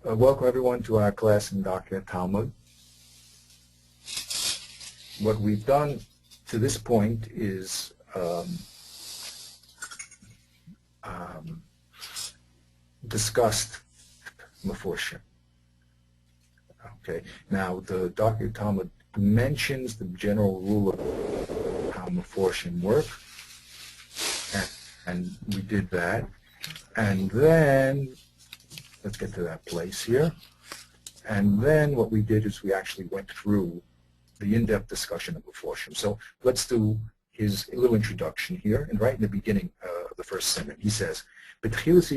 Welcome everyone to our class in Document Talmud. What we've done to this point is discussed Meforshim. Okay. Now the Document Talmud mentions the general rule of how Meforshim work, and we did that, and then let's get to that place here. And then what we did is we actually went through the in-depth discussion of Meforshim. So let's do his little introduction here. And right in the beginning of the first sentence, he says, now here's a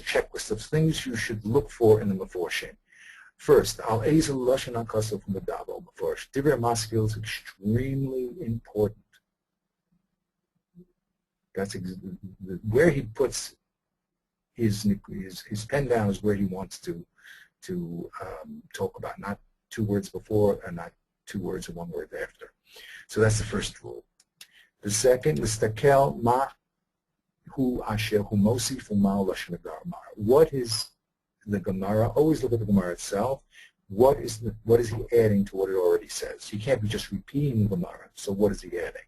checklist of things you should look for in the Meforshim. First, al-ezel lashon hakasav medavo meforsh. Divrei maskil is extremely important. That's where he puts his pen down is where he wants to talk about, not two words before and not two words and one word after. So that's the first rule. The second is Stakel ma hu asher hu mosif u'ma lashon Gemara. What is the Gemara? Always look at the Gemara itself. What is he adding to what it already says? He can't be just repeating the Gemara. So what is he adding?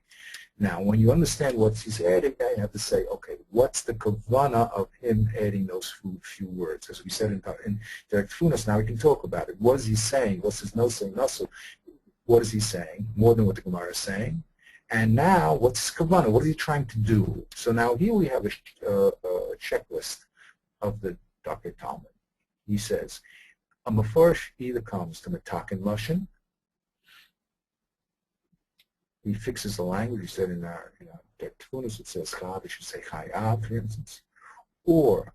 Now, when you understand what he's adding, now you have to say, okay, what's the kavana of him adding those few words? As we said in Derek Funas, now we can talk about it. What is he saying? What's his no saying? Also, what is he saying? More than what the Gemara is saying. And now, what's his kavana? What is he trying to do? So now here we have a checklist of the Document Talmud. He says, a meforsh either comes to metaken lashon. He fixes the language. He said in our Tunis it says chav, it should say chayav, for instance, or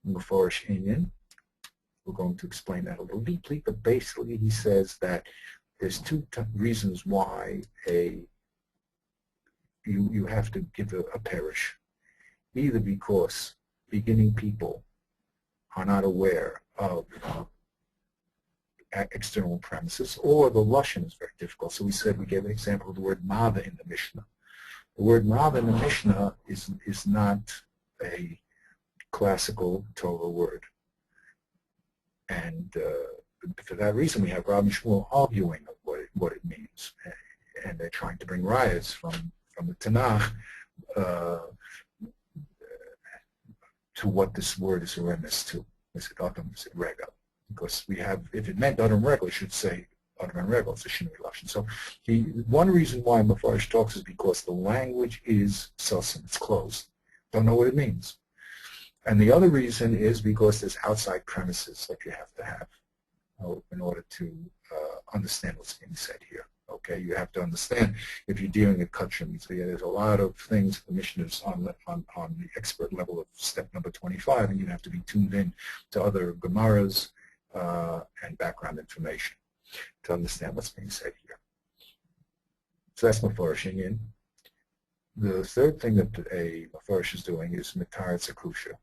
meforish inyan. We're going to explain that a little deeply, but basically he says that there's two reasons why you have to give a parish, either because beginning people are not aware of external premises, or the lashon is very difficult. So we said, we gave an example of the word mava in the Mishnah. The word mava in the Mishnah is not a classical Torah word. And for that reason, we have Rav and Shmuel arguing what it means. And they're trying to bring riots from the Tanakh to what this word is a remiss to. Is it Adam, is it Rega? Because we have, if it meant Adam Regel, it should say Adam Regel, it's a Shinui Lashon. So one reason why Mefarish talks is because the language is sussum, it's closed. Don't know what it means. And the other reason is because there's outside premises that you have to have in order to understand what's being said here. Okay, you have to understand if you're dealing with Kutchim. So there's a lot of things the mission is on the expert level of step number 25, and you have to be tuned in to other Gemaras and background information to understand what's being said here. So that's Mefarish Inyan. The third thing that a Mefarish is doing is Mitarat Zakusha.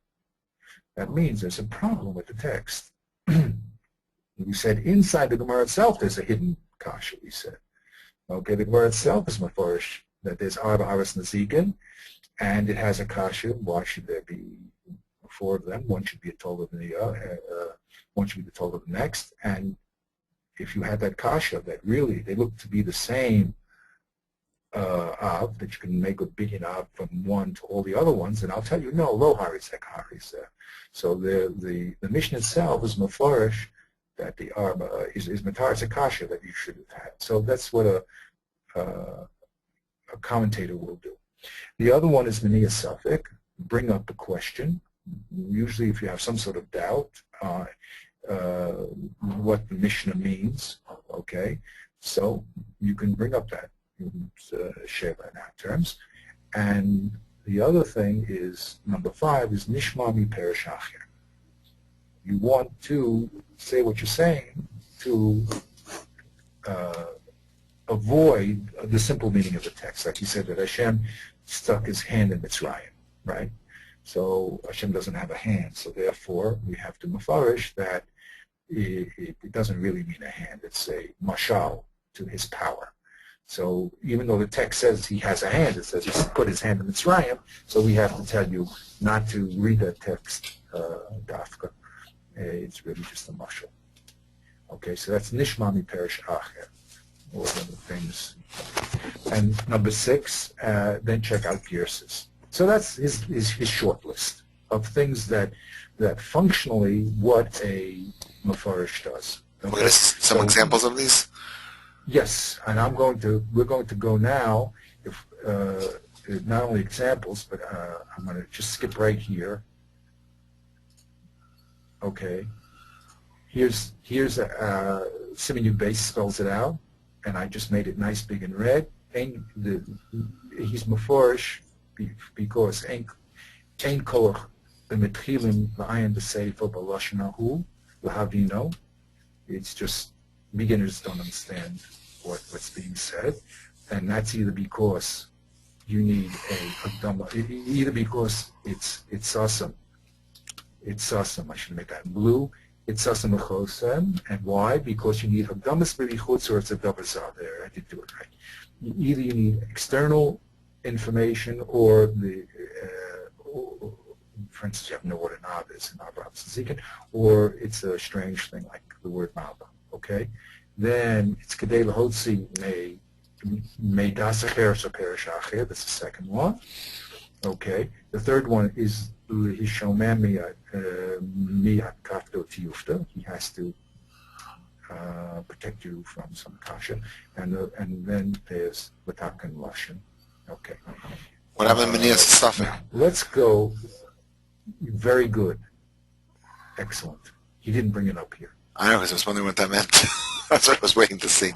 That means there's a problem with the text. We said inside the Gemara itself there's a hidden kasha, we said. Okay, the Gemara itself is Mefarish, that there's Arba Aras Nazikin, and it has a kasha. Why should there be four of them? One should be a toll of the one should be the toll of the next. And if you had that kasha that really they look to be the same av, that you can make a billion av from one to all the other ones, and I'll tell you, no, lo harizek harizek. So the Mishnah itself is Mefarish that the Arba is Mataras Akasha that you should have had. So that's what a commentator will do. The other one is Miniya Safek, bring up the question. Usually if you have some sort of doubt what the Mishnah means, okay, so you can bring up that, share that in our terms. And the other thing is, number 5, is Nishma mi Perish Achir. You want to say what you're saying to avoid the simple meaning of the text. Like you said that Hashem stuck his hand in Mitzrayim, right? So Hashem doesn't have a hand. So therefore, we have to mafarish that it doesn't really mean a hand. It's a mashal to his power. So even though the text says he has a hand, it says he put his hand in Mitzrayim, so we have to tell you not to read that text, dafka. It's really just a mashal. Okay, so that's Nishma mi Perish Acher, or the famous. And number 6, then check out Gearses. So that's his short list of things that functionally what a Mefarish does. Okay. We're going to see some examples of these? Yes, and we're going to go now, if not only examples, but I'm going to just skip right here. Okay. Here's Siman Yud Beis spells it out, and I just made it nice, big, and red. And he's Meforish because Ein Koach b'metchilim la'ayin b'seifo b'lashon hahu l'havino. It's just beginners don't understand what's being said, and that's either because you need a Hakdama, either because it's awesome. It's awesome. I should make that in blue. It's awesome mechosem, and why? Because you need Hakdamas b'richutz, or it's a double there. I did do it right. Either you need external information, or for instance, you have to know what an Av is in Avraham Zikin, or it's a strange thing like the word Malva. Okay, then it's Kedei Lahotzi Mei Das Acher, so Perish Acher. That's the second one. Okay, the third one is Hishomem Miyat Kafto Tiyufta. He has to protect you from some kasha, and then there's Latak and Lashon. Okay. What happened to Menias Safek? Let's go. Very good. Excellent. He didn't bring it up here. I know, because I was wondering what that meant. That's what I was waiting to see.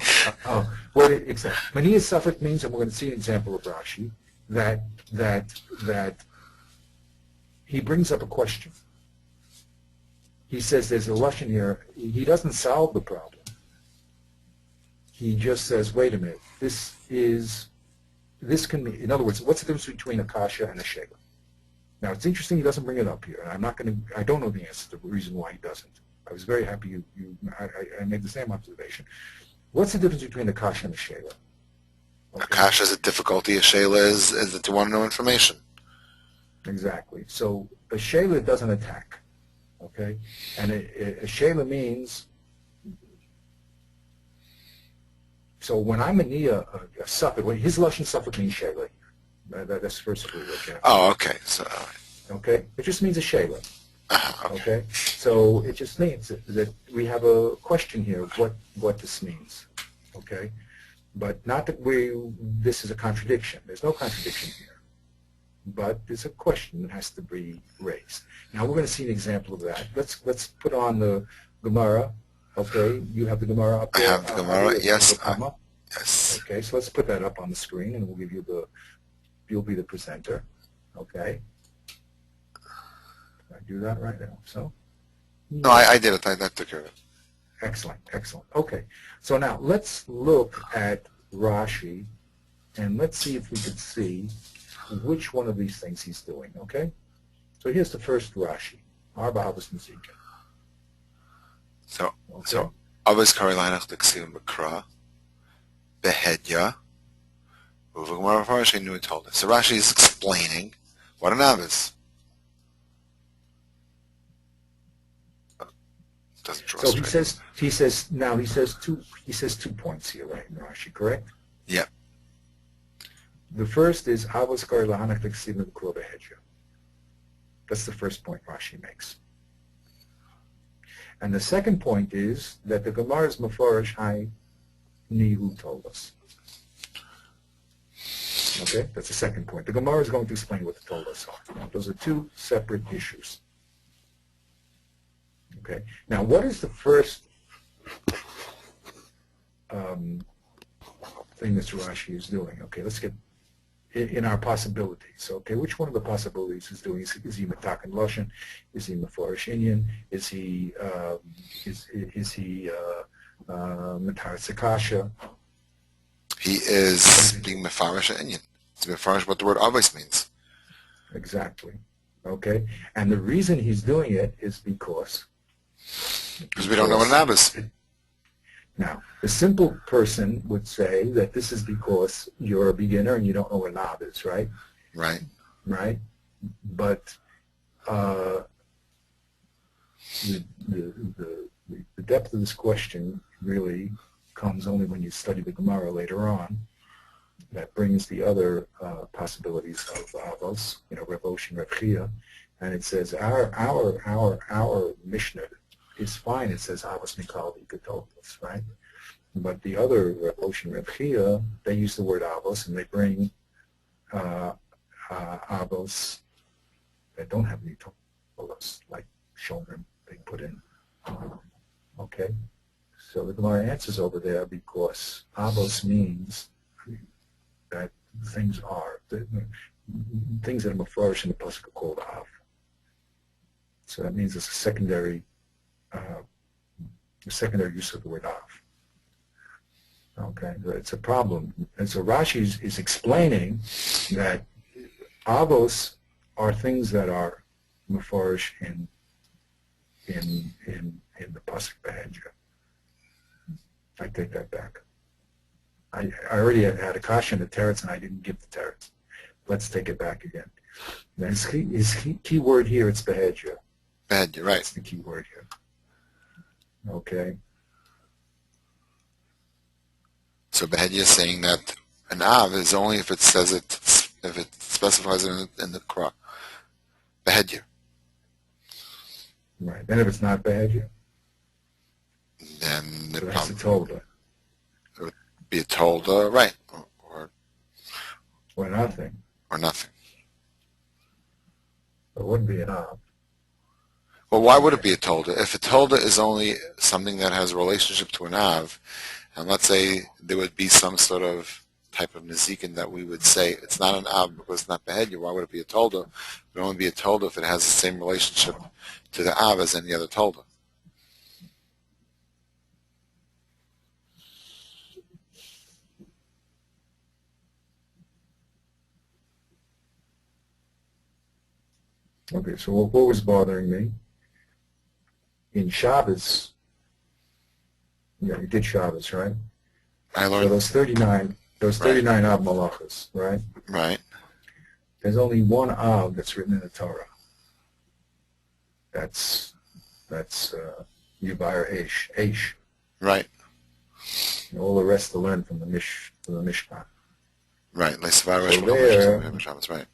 What exactly? Menias Safek means, and we're going to see an example of Rashi, that he brings up a question. He says there's a Lashon here. He doesn't solve the problem. He just says, wait a minute, this can be, in other words, what's the difference between a kasha and a shela? Now, it's interesting he doesn't bring it up here, and I don't know the answer to the reason why he doesn't. I was very happy I made the same observation. What's the difference between a kasha and a shela? Okay. A kasha is a difficulty, a shela is that you want to know information. Exactly. So a shela doesn't attack, okay? And a shela means, so when I'm a suffix, his lashon suffix means shela. That's first of all. Okay. Oh, okay. So. Okay. It just means a shela. Okay. Okay. So it just means that we have a question here. What this means. Okay. But not that this is a contradiction. There's no contradiction here. But there's a question that has to be raised. Now we're going to see an example of that. Let's put on the Gemara. Okay, you have the Gemara up there. I have the Gemara. Yes. Yes. Okay, so let's put that up on the screen, and we'll give you you'll be the presenter. Okay. Can I do that right now? So. No, I did it. I took care of it. Excellent, excellent. Okay, so now let's look at Rashi, and let's see if we can see which one of these things he's doing, okay? So here's the first Rashi, Arba Havas Mezika. So Avos Karileinach Dexivim Bekra, Behedya, Uvagmar Rashi knew it told us. So Rashi is explaining what an Av is. Doesn't draw so straight. he says two points here, right, in Rashi, correct? Yep. The first is Avos Karileinach Dexivim Bekra Behedya. That's the first point Rashi makes. And the second point is that the Gemara's Mefarish Hai Nihu told us. Okay, that's the second point. The Gemara is going to explain what the told us are. Those are two separate issues. Okay, now what is the first thing that Rashi is doing? Okay, let's get in our possibilities. Okay, which one of the possibilities is doing? Is he Matak and Lashon? Is he Mefarish Inyan? Is he Matar Sakasha? He is being Mefarish Inyan. He's Mefarish what the word Avos means. Exactly. Okay, and the reason he's doing it is because we don't know what an Av is. Now, the simple person would say that this is because you're a beginner and you don't know what an Av is, right? Right. Right? But the, the, the, the depth of this question really comes only when you study the Gemara later on. That brings the other possibilities of Avos, Rav Osh and Rav Chia, and it says our Mishnah is fine. It says Avos Mikal V'Getolos, right? But the other Rav Osh and Rav Chia, they use the word Avos and they bring Avos that don't have any tolos, like Shomer, they put in. Okay, so the Gemara answers over there because Avos means that things are, things that are mafarish in the pasuk are called Av. So that means it's a secondary use of the word Av. Okay, it's a problem. And so Rashi is explaining that Avos are things that are mafarish in the pasuk Behedra. I take that back. I already had a caution to teretz, and I didn't give the teretz. Let's take it back again. His key word here, it's Behedra. Behedra, right. That's the key word here. Okay. So Behedra is saying that an Av is only if it says it, if it specifies it in the Qur'an. Behedra. Right. Then if it's not Behedra, then so it that's a Tolda. Be a Tolda, right, Or nothing. Or nothing. It wouldn't be an Av. Well, why would it be a Tolda? If a Tolda is only something that has a relationship to an Av, and let's say there would be some sort of type of Nezikin that we would say it's not an Av because it's not Behedra, why would it be a Tolda? It would only be a Tolda if it has the same relationship to the Av as any other Tolda. Okay, so what was bothering me? In Shabbos, you did Shabbos, right? I So learned. those 39 Av Malachas, right? Right. There's only one Av that's written in the Torah. That's Yubayr Eish. Right. And all the rest to learn from the Mishkan. Right. Right.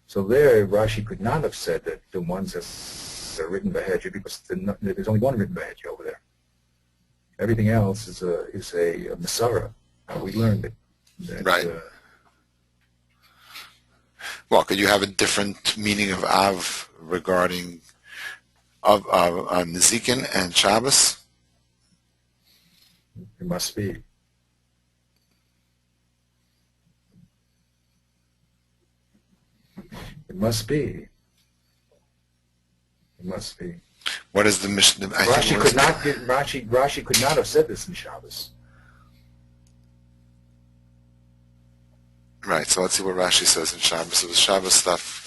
So there, Rashi could not have said that the ones that are written Behedra because there's only one written Behedra over there. Everything else is a Masara. We learned it. Right. Well, could you have a different meaning of Av regarding of Nezikin and Shabbos? It must be. It must be. It must be. What is the Mishnah? Rashi could not have said this in Shabbos. Right. So let's see what Rashi says in Shabbos. So the Shabbos stuff.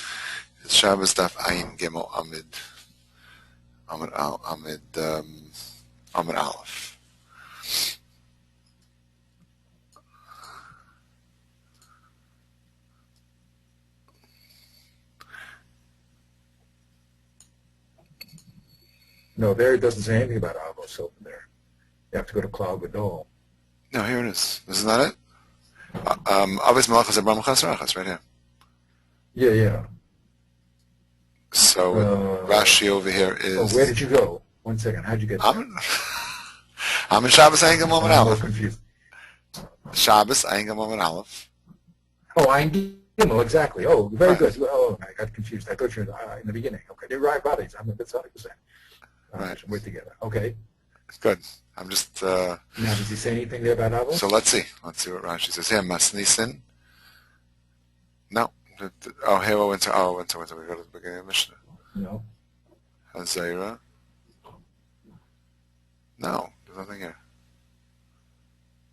It's Shabbos stuff. Ayin Gimel Amid Aleph. No, there it doesn't say anything about Avos over there. You have to go to Klal Gadol. No, here it is. Isn't that it? Avos Malachas Abram Chas right here. Yeah. So Rashi over here is. Oh, where did you go? 1 second. How'd you get there? I'm in Shabbos Ayin Gimel Amid I'm Aleph. confused. Shabbos Ayin Gimel Amid Aleph. Oh, Ayin Gimel, exactly. Oh, very good. Oh, I got confused. I thought you were in the beginning. Okay, they're right bodies. I'm a bit sorry for saying. Right. We're together. Okay. Good. I'm just. Now, does he say anything there about Avos? So let's see. Let's see what Rashi says here. Masnisin. No. Oh, here we went to. We go to the beginning of Mishnah. No. Hazera. No, there's nothing here.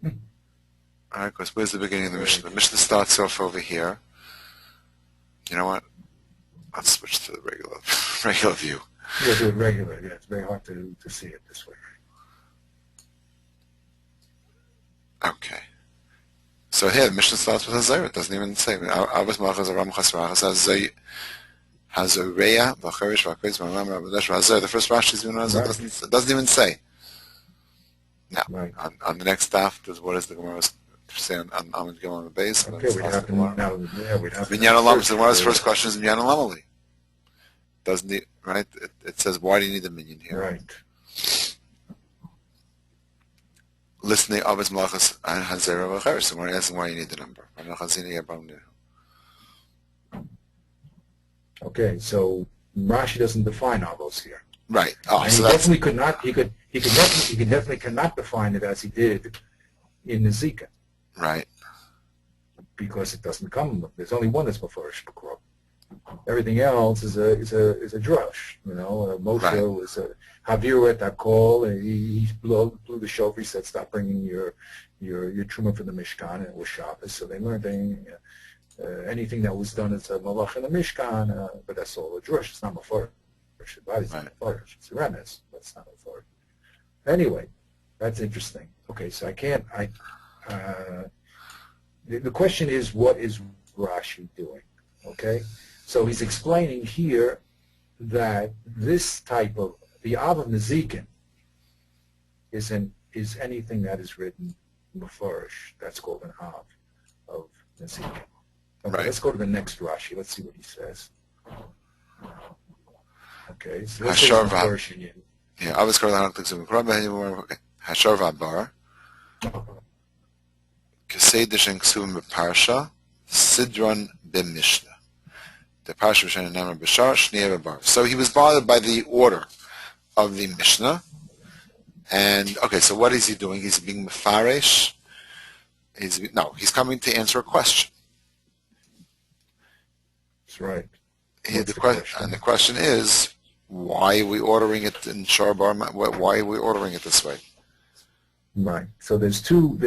All right, because where's the beginning of the Mishnah? The Mishnah starts off over here. You know what? Let's switch to the regular view. Yeah, do it regular. Yeah, it's very hard to see it this way. Okay. So here, the Mishnah starts with Hazayra. It doesn't even say. Avos Malchus Aram Chasrach Hazoreya V'Cherish V'Akriz V'Amam Rabbadesh V'Hazayra. The first Rashi is even doesn't even say. Now, on the next staff, what is the Gemara say on Amid Gimel on the base? Okay, we'd have to now. Yeah, we'd have to. Binyan Olam. So the Gemara's first question is Binyan Olam. Doesn't it? Right? It says, why do you need a minion here? Right. Listening Avos Malchus and Hazayra V'Cherish. So we're asking why you need the number. Okay, so Rashi doesn't define Avos here. Right. And so he definitely could not. He definitely cannot define it as he did in the Zika. Right. Because it doesn't come. There's only one that's Mefarish B'Kro. Everything else is a drush. You know, Moshe was a Haviru at call, and he blew the shofar. He said, "Stop bringing your truma for the Mishkan," and it was Shabbos. So they learned anything that was done as a malach in the Mishkan, but that's all a drush. It's not Mefarish. It's not Mefarish. It's a remes, but it's not Mefarish. Anyway, that's interesting. Okay, so the question is, what is Rashi doing? Okay, so he's explaining here that this type of the Av of Nezikin is anything that is written Mefarish. That's called an Av of Nezikin. Okay, let's go to the next Rashi. Let's see what he says. Okay, so let's say Mefarish in Yin. Yeah, I was going to Hashar Vabar. Kesedish and Ksum Parsha, Sidron B'Mishnah. The Parsha Rishon and Namar B'Shar, Shnei Vabar. So he was bothered by the order of the Mishnah. And, okay, so what is he doing? He's being Mefarish. He's coming to answer a question. That's right. And the question is, why are we ordering it in Shar Bar? Why are we ordering it this way? Right. So there's two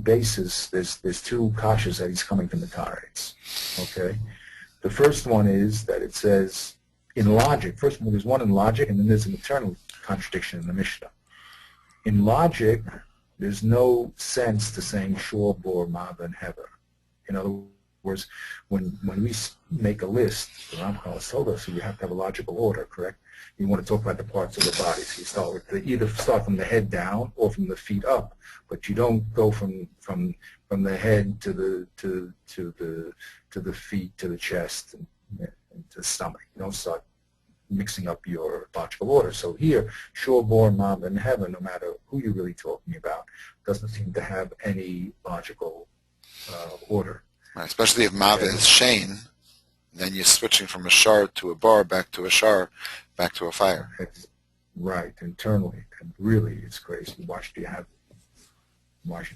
bases. There's two kashas that he's coming to Metaretz. Okay. The first one is that it says in logic. First of all, there's one in logic, and then there's an eternal contradiction in the Mishnah. In logic, there's no sense to saying Shor, Bor, Mav, and Hever. In other words, when we make a list, the Ramchal has told us, so you have to have a logical order, correct? You want to talk about the parts of the body, so you either start from the head down or from the feet up, but you don't go from the head to the feet to the chest and to the stomach. You don't start mixing up your logical order. So here, Shor, Bor, Mav, and Heaven, no matter who you're really talking about, doesn't seem to have any logical order. Right, especially if Mav is Shane, then you're switching from a shar to a bar, back to a shar, back to a fire. Right, internally. And really, it's crazy. Why should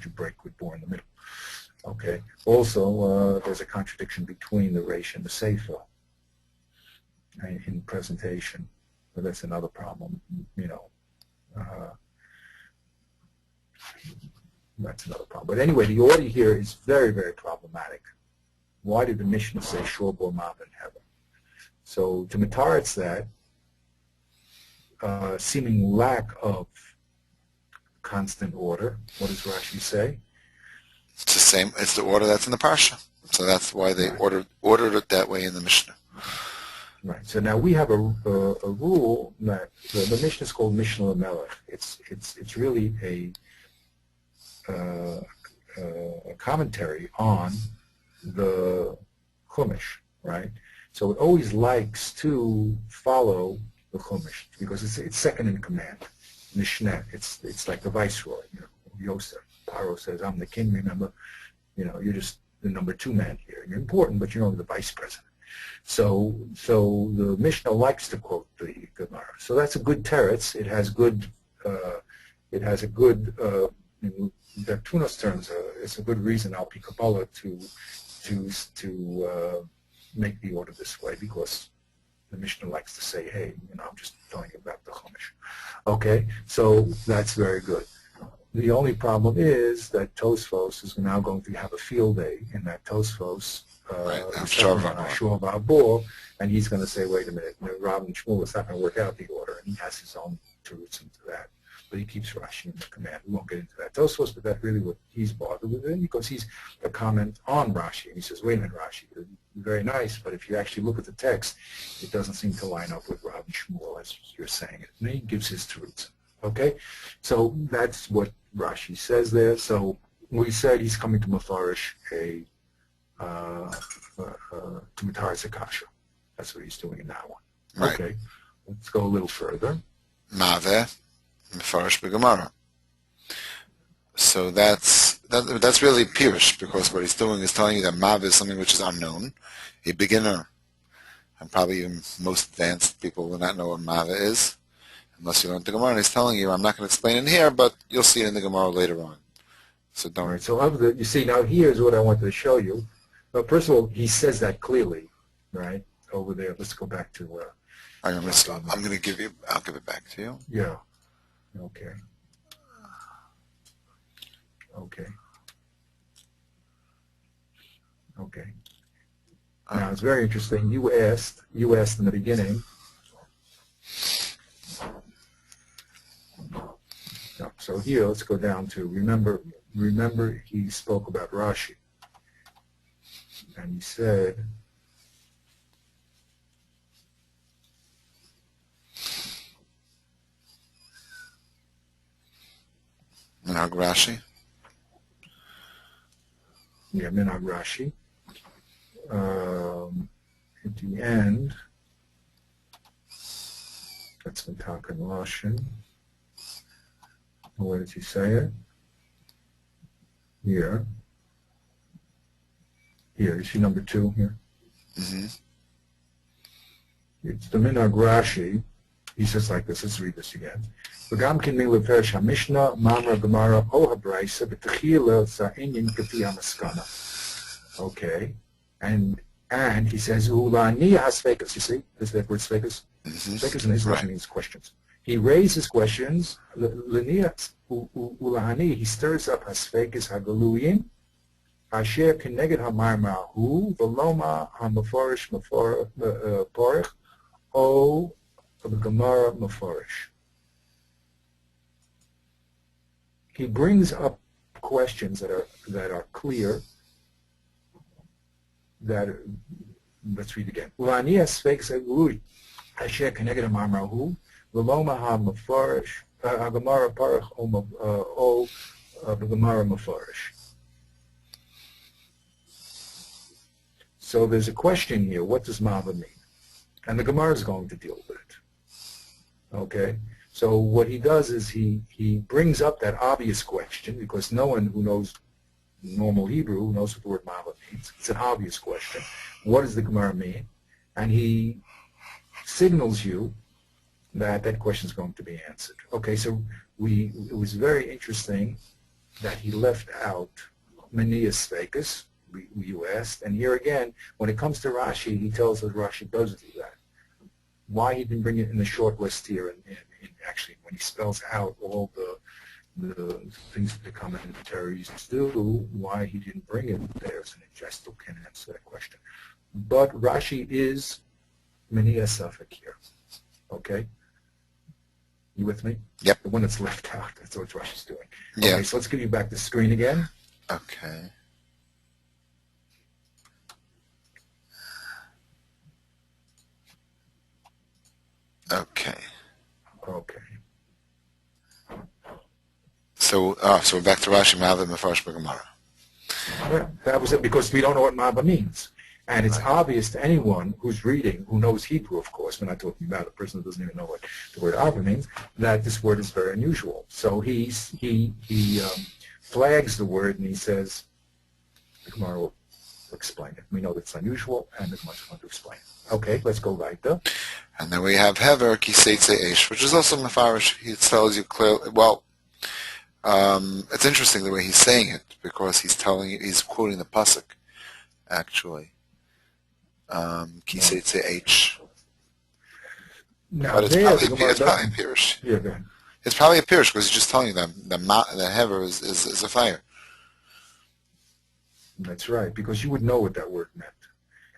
you break with bor in the middle? Okay. Also, there's a contradiction between the Reish and the Sefer in presentation. But that's another problem, That's another problem. But anyway, the order here is very, very problematic. Why did the Mishnah say Shor, Bor, Mav, and Hever? So to Metaretz that, seeming lack of constant order, what does Rashi say? It's the same. It's the order that's in the Parsha. So that's why they ordered it that way in the Mishnah. Right. So now we have a rule that the Mishnah is called Mishnah Melech. It's really a commentary on the Chumash, right? So it always likes to follow the Chumash because it's second in command. Mishneh, it's like the viceroy. Yosef, Paro says, "I'm the king." Remember, you're just the number two man here. You're important, but you're only the vice president. So the Mishnah likes to quote the Gemara. So that's a good teretz. It has a good. In Tunas terms, it's a good reason Al Pi Kabbalah to make the order this way because the Mishnah likes to say, "Hey, I'm just telling you about the Chumash." Okay, so that's very good. The only problem is that Tosfos is now going to have a field day in that Tosfos Shor Vabor, and he's going to say, "Wait a minute, Rav and Shmuel, it's not going to work out the order," and he has his own roots into that. but he keeps Rashi in the command. We won't get into that. Tosfos, but that's really what he's bothered with it, because he's a comment on Rashi. And he says, wait a minute, Rashi, you're very nice, but if you actually look at the text, it doesn't seem to line up with Rav and Shmuel as you're saying it. And he gives his truths. Okay? So that's what Rashi says there. So we said he's coming to Mefarish to Mataris Akasha. That's what he's doing in that one. Right. Okay. Let's go a little further. Maveh, Mefarish B'Gemara. So that's really Pirush, because what he's doing is telling you that Maveh is something which is unknown. A beginner, and probably even most advanced people will not know what Maveh is, unless you learn the Gemara. And he's telling you, I'm not going to explain it here, but you'll see it in the Gemara later on. So don't. All right. So you see, now here's what I wanted to show you. Well, first of all, he says that clearly, right, over there. Let's go back to... I'm going to give you, I'll give it back to you. Yeah. Okay. Okay. Okay. Now, it's very interesting. You asked in the beginning. So here, let's go down to, remember he spoke about Rashi. And he said, Minhag Rashi. Yeah, Minhag Rashi. At the end, that's Mitaka and Lashon. Where does he say it? Here. Here, you see number 2 here? Mm-hmm. It's the Minhag Rashi. He says like this. Let's read this again. וגם כן מלפרש המשנה, מאמר גמרא או הברייסה, בתחילה זה העניין כפי המסקנה. Okay. And he says, Ulani hasfekas. You see, is that word sfekas? Sfekas in Israel means questions. He raises questions. Ulani, he stirs up hasfekas hagaluyim. Asher keneged hamarmahu, veloma hamaforish porich, o the Gemara maforish. He brings up questions that are clear. Let's read again. Ulani hasfekas hagaluyim. Asher keneged hamarmahu, veloma hamaforish, Gemara porich, o the Gemara maforish. So there's a question here. What does Mava mean? And the Gemara is going to deal with it. Okay? So what he does is he brings up that obvious question, because no one who knows normal Hebrew knows what the word Mava means. It's an obvious question. What does the Gemara mean? And he signals you that that question is going to be answered. Okay, so it was very interesting that he left out Manias Vekas, you asked, and here again, when it comes to Rashi, he tells us Rashi doesn't do that. Why he didn't bring it in the short list here, and actually when he spells out all the things that the commentaries do, why he didn't bring it there, so I still can't answer that question. But Rashi is Mania Safek here. Okay? You with me? Yep. The one that's left out, that's what Rashi's doing. Yeah. Okay, so let's give you back the screen again. Okay. Okay. Okay. So we're back to Rashi, Mava, Mefarish B'Gemara. Yeah, that was it, because we don't know what Mava means. And it's obvious to anyone who's reading, who knows Hebrew, of course, we're not talking about a person who doesn't even know what the word Ava means, that this word is very unusual. So he flags the word and he says, the Gemara will explain it. We know that it's unusual, and the Gemara is going to explain it. Okay, let's go right there. And then we have Hever Kiseitze Eish, which is also Mefarish. He tells you clearly, well, it's interesting the way he's saying it, because he's quoting the Pasuk, actually. Kiseitze Eish. Now, But it's probably a Pirush. Yeah, go ahead. It's probably a Pirush, because he's just telling them the Hever is a fire. That's right, because you would know what that word meant.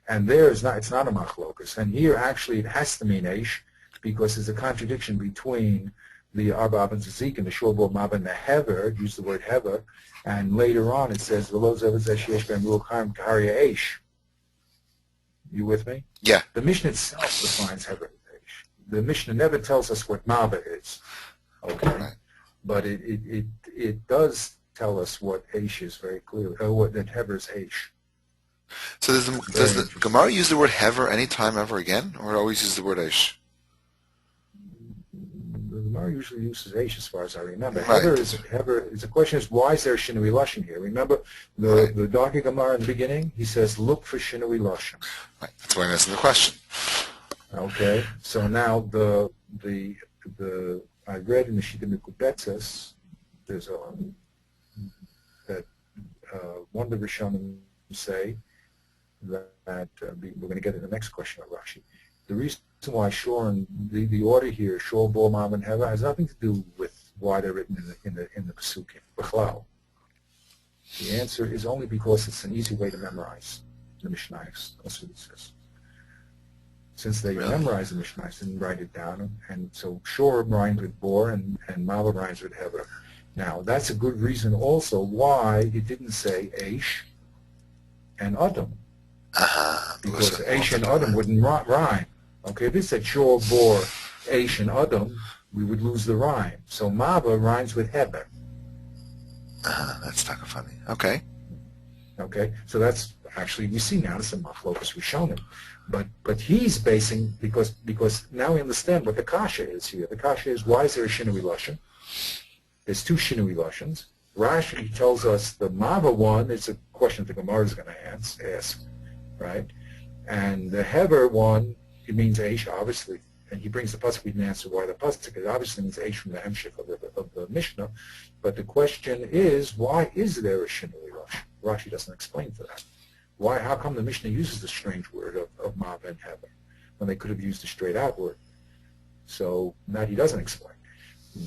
And it's not a machlokas. And here, actually, it has to mean Eish, because there's a contradiction between the Arba Ben Tzazik and the Shorbo Maben the Hever, use the word Hever, and later on it says V'lo Zev Zeshesh Ben Ruchim Kaharia Eish. You with me? Yeah. The Mishnah itself defines Hever as Eish. The Mishnah never tells us what Maba is. Okay. Right. But it does tell us what Eish is very clearly, what that Hever is Eish. So does the Gemara use the word hever anytime ever again, or it always use the word eish? The Gemara usually uses Eish as far as I remember. Right. Hever is the question is why is there Shinui Lashon here? Remember the Darkei Gemara in the beginning? He says look for Shinui Lashon. Right. That's why I'm asking the question. Okay. So now the I read in the Shita Mikubetzes, there's one of the Rishonim say that we're going to get to the next question of Rashi. The reason why Shor and the order here, Shor, Bo, Mam, and Heva, has nothing to do with why they're written in the Pesukim. B'chlal. The answer is only because it's an easy way to memorize the Mishnayos. That's what it says. Since they memorize the Mishnayos and write it down, and so Shor rhymes with Bor and Mava rhymes with Heva. Now that's a good reason also why it didn't say Eish and Adam. Because Eish and Adam wouldn't rhyme. Okay, if it said Shor, Bor, Eish, and Adam, we would lose the rhyme. So Mava rhymes with Heber. That's kind of funny. Okay. Okay, so that's actually, we see now, it's a Machlokas Rishonim. But he's basing, because now we understand what the Kasha is here. The Kasha is, why is there a Shinui Lashon? There's two Shinui Lashons. Rashi tells us the Mava one is a question the Gemara is going to ask, right? And the Heber one, it means Eish, obviously. And he brings the pasuk. We didn't answer why the pasuk. It obviously means Eish from the Hemshech of the Mishnah. But the question is, why is there a Shinui Lashon? Rashi doesn't explain to that. Why? How come the Mishnah uses the strange word of Mava and Heber when they could have used a straight out word? So that he doesn't explain.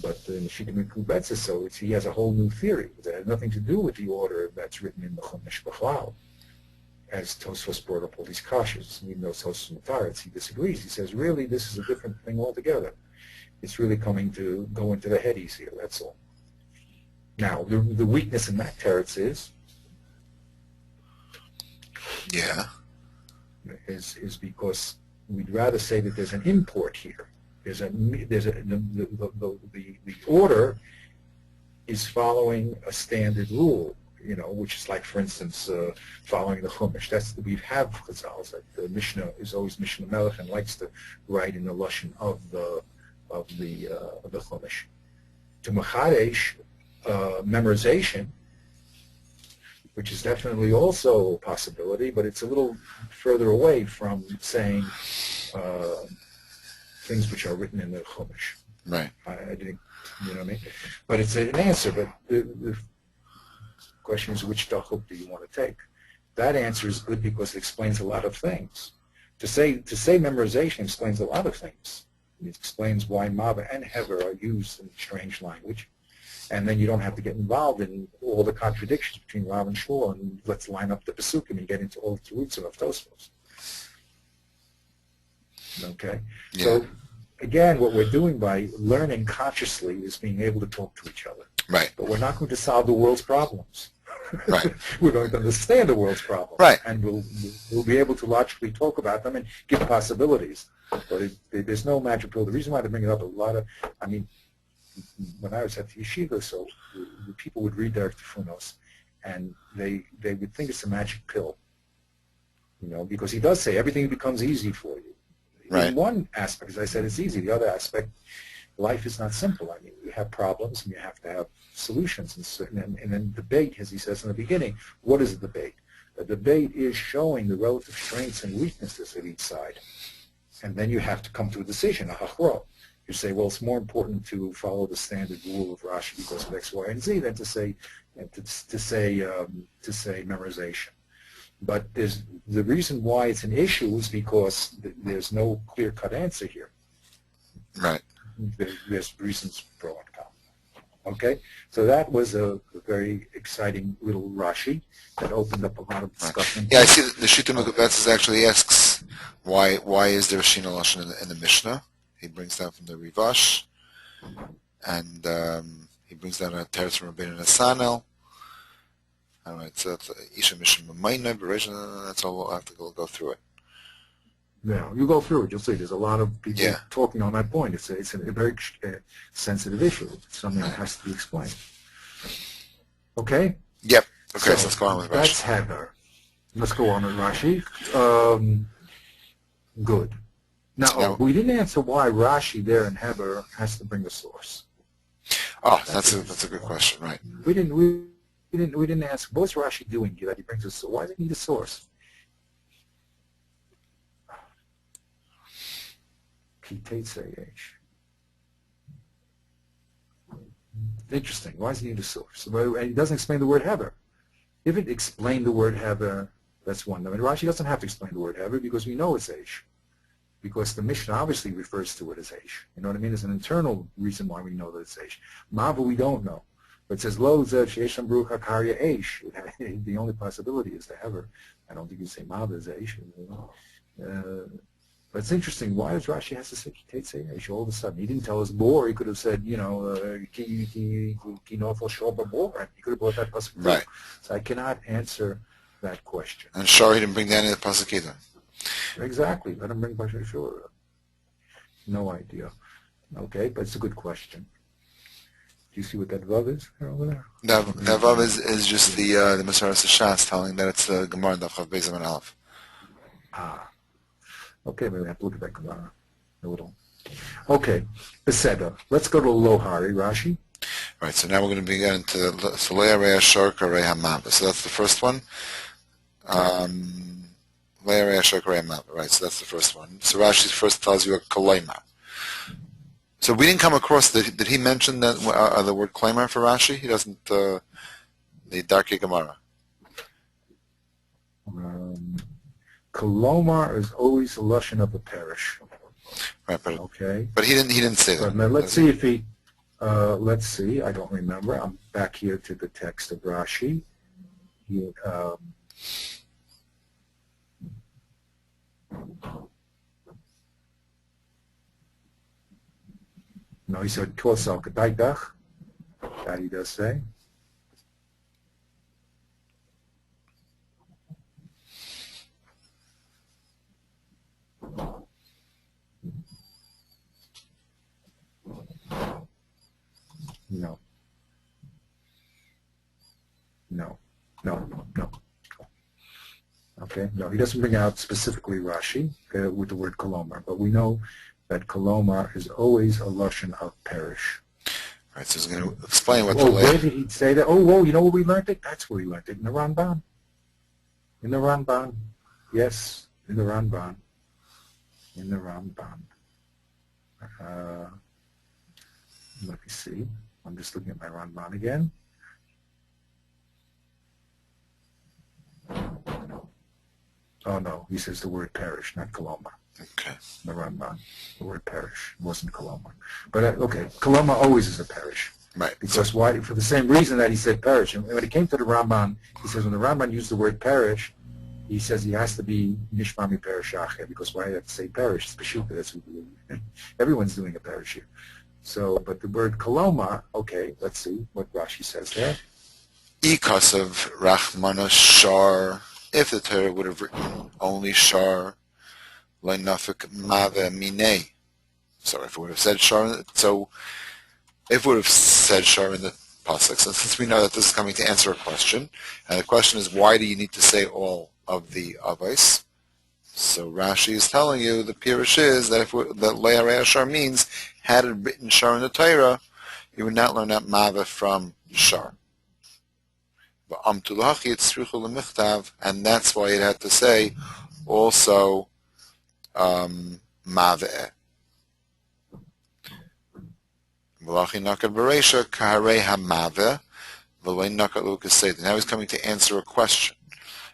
But in Shita Mikubetzes, so he has a whole new theory that has nothing to do with the order that's written in the Chumash B'chlal. As Tosfos brought up all these kashas, even though Tosfos Mutaretz, he disagrees. He says, really, this is a different thing altogether. It's really coming to go into the headies here, that's all. Now, the weakness in that teretz is because we'd rather say that there's an import here. The order is following a standard rule, which is like, for instance, following the Chumash. We have Chazal that the Mishnah is always Mishnah Melech and likes to write in the lashon of the Chumash. To Machadesh, memorization, which is definitely also a possibility, but it's a little further away from saying things which are written in the Chumash. Right. I didn't, you know what I mean? But it's an answer, but the question is, which dachuk do you want to take? That answer is good because it explains a lot of things. To say memorization explains a lot of things. It explains why Mava and Hever are used in strange language. And then you don't have to get involved in all the contradictions between Rav and Shmuel, and let's line up the Pesukim and get into all the roots of Tosfos. Okay? Yeah. So, again, what we're doing by learning consciously is being able to talk to each other. Right. But we're not going to solve the world's problems. Right. We're going to understand the world's problems. Right. And we'll be able to logically talk about them and give possibilities. But there's no magic pill. The reason why they bring it up when I was at the yeshiva, so the people would read Derek Tefunos, and they would think it's a magic pill, because he does say everything becomes easy for you. Right. In one aspect, as I said, it's easy. The other aspect, life is not simple. You have problems, and you have to have solutions. And then debate, as he says in the beginning, what is a debate? A debate is showing the relative strengths and weaknesses of each side. And then you have to come to a decision, a hachro. You say, well, it's more important to follow the standard rule of Rashi because of X, Y, and Z than to say memorization. But the reason why it's an issue is because there's no clear-cut answer here. Right. There's reasons pro and con. Okay, so that was a very exciting little Rashi that opened up a lot of discussion. Yeah, I see that the Shita Mikubetzes actually asks why is there a Shina Lashon in the Mishnah? He brings down from the Rivash, and he brings down a teretz from Rabbeinu Nesanel. All right, so that's Isha Mishim Mamayna, Bereshna, that's all. We'll have to go through it. Yeah, you go through it. You'll see. There's a lot of people Yeah. talking on that point. It's a very sensitive issue. It's something that has to be explained. Okay. Yep. Okay, so let's go on with That's Rashi. Heber. Let's go on with Rashi. Good. Now, we didn't answer why Rashi there in Heber has to bring a source. Oh, that's a good question, right? We didn't ask what's Rashi doing that he brings a source. Why does he need a source? Interesting. Why does he need a source? And he doesn't explain the word Heber. If it explained the word Heber, that's one. I mean, Rashi doesn't have to explain the word Heber because we know it's Eish. Because the Mishnah obviously refers to it as Eish. You know what I mean? There's an internal reason why we know that it's Eish. Mava we don't know. But it says, Lo zev she'esham bruch hakarya Eish. The only possibility is the Heber. I don't think you say Mava is Eish. But it's interesting. Why does Rashi has to say Kiteitzei Eish all of a sudden? He didn't tell us bor. He could have said, Ki nofel shoba bor. He could have brought that pasuk. Right. So I cannot answer that question. And sure, he didn't bring down any of the pasuk either. Exactly. Let him bring pasuk sure. No idea. Okay, but it's a good question. Do you see what that vav is over there? That vav is just the Masaras Shas telling that it's the Gemara Daf Chav Beis Amud Aleph. Ah. Okay, maybe I have to look at that Gemara a little. Okay, Beseda. Let's go to Lohari, Rashi. Right, so now we're going to begin into Leah Reya Shorka Reya Mava. So that's the first one. Leah Reya Shorka Reya Mava. Right, so that's the first one. So Rashi first tells you a Kolaima. So we didn't come across, did he mention that the word Kolaima for Rashi? He doesn't, the Darkei Gemara. Kolomar is always a lashon of a parish. Right, but okay. But he didn't say that. But now let's see if he. Let's see. I don't remember. I'm back here to the text of Rashi. He, no, he said Tosal Kedaitach. That he does say. No. Okay, no, he doesn't bring out specifically Rashi with the word Kolomar, but we know that Kolomar is always a lashon of parish. All right, so he's going to explain what where did he say that? Oh, you know where we learned it? That's where we learned it, in the Ramban. In the Ramban. Yes, in the Ramban. In the Ramban. Let me see. I'm just looking at my Ramban again. Oh, no. He says the word parish, not Koloma. Okay. The Ramban. The word parish wasn't Koloma. But, okay, Koloma always is a parish. Right. Because why? For the same reason that he said parish. And when it came to the Ramban, he says when the Ramban used the word parish, he says he has to be Nishmami Parashach, because why do you have to say parish? It's Peshuta. That's what we do. Everyone's doing a parish here. So, but the word Koloma, okay, let's see what Rashi says there. Ikasav Rachmana Shar, if the Torah would have written only Shar, Leinafik Mave Mine. So if it would have said Shar, if it would have said Shar in the pasuk, so since we know that this is coming to answer a question, and the question is why do you need to say all of the avos? So Rashi is telling you the pirush is that that Leah Reya Shar means had it written Shar in the Torah, you would not learn that Mava from Shar. And that's why it had to say also Mave. Now he's coming to answer a question.